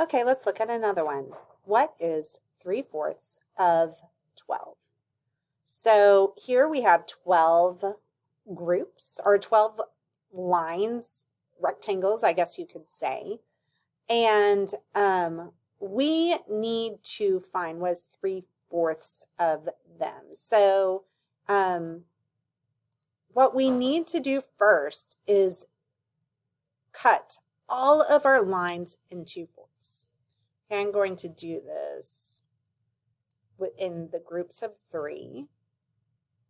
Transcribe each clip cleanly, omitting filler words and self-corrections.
Okay, let's look at another one. What is 3/4 of 12? So here we have 12 groups or 12 lines, rectangles, I guess you could say. And we need to find what's 3/4 of them. So what we need to do first is cut all of our lines into fourths. Okay, I'm going to do this within the groups of 3.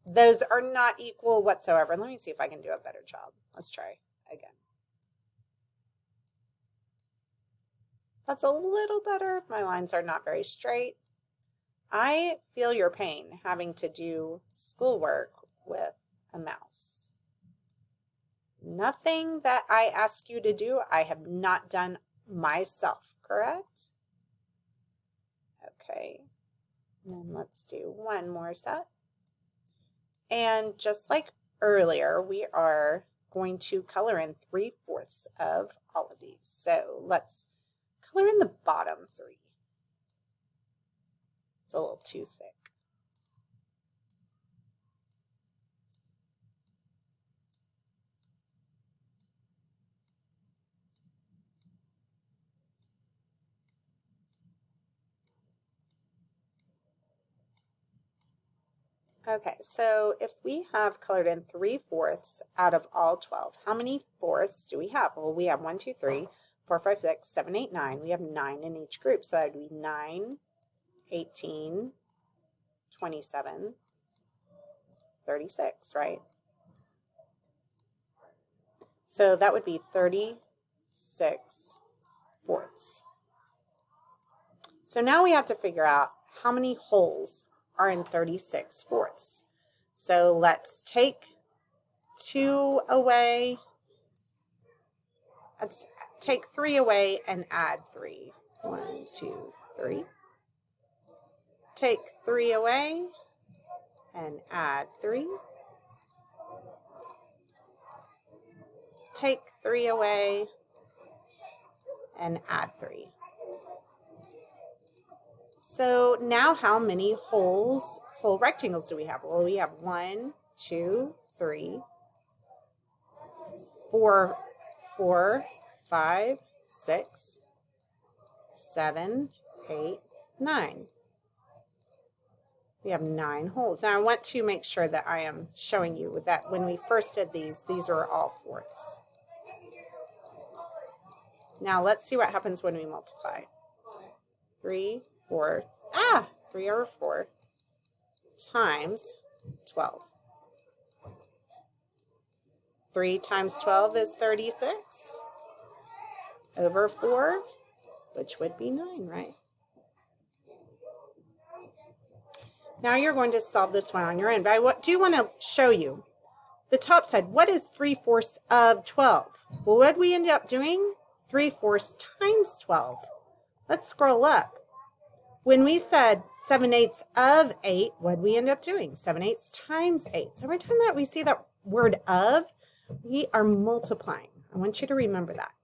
Those are not equal whatsoever. Let me see if I can do a better job. Let's try again. That's a little better. My lines are not very straight. I feel your pain having to do schoolwork with a mouse. Nothing that I ask you to do, I have not done myself, correct? Okay, and then let's do one more set. And just like earlier, we are going to color in 3/4 of all of these. So let's color in the bottom 3. It's a little too thick. Okay, so if we have colored in 3/4 out of all 12, how many fourths do we have? Well, we have 1, 2, 3, 4, 5, 6, 7, 8, 9. We have 9 in each group, so that would be 9, 18, 27, 36, right? So that would be 36 fourths. So now we have to figure out how many holes are in 36 fourths. So let's take 2 away. Let's take 3 away and add 3. 1, 2, 3. Take 3 away and add 3. Take 3 away and add 3. So now how many whole rectangles do we have? Well, we have 1, 2, 3, 4, 5, 6, 7, 8, 9. We have 9 holes. Now I want to make sure that I am showing you that when we first did these are all fourths. Now let's see what happens when we multiply. 3 over 4 times 12. 3 times 12 is 36 over 4, which would be 9, right? Now you're going to solve this one on your own, but I do want to show you the top side. What is 3/4 of 12? Well, what did we end up doing? 3/4 times 12. Let's scroll up. When we said 7/8 of 8, what did we end up doing? 7/8 times 8. So every time that we see that word of, we are multiplying. I want you to remember that.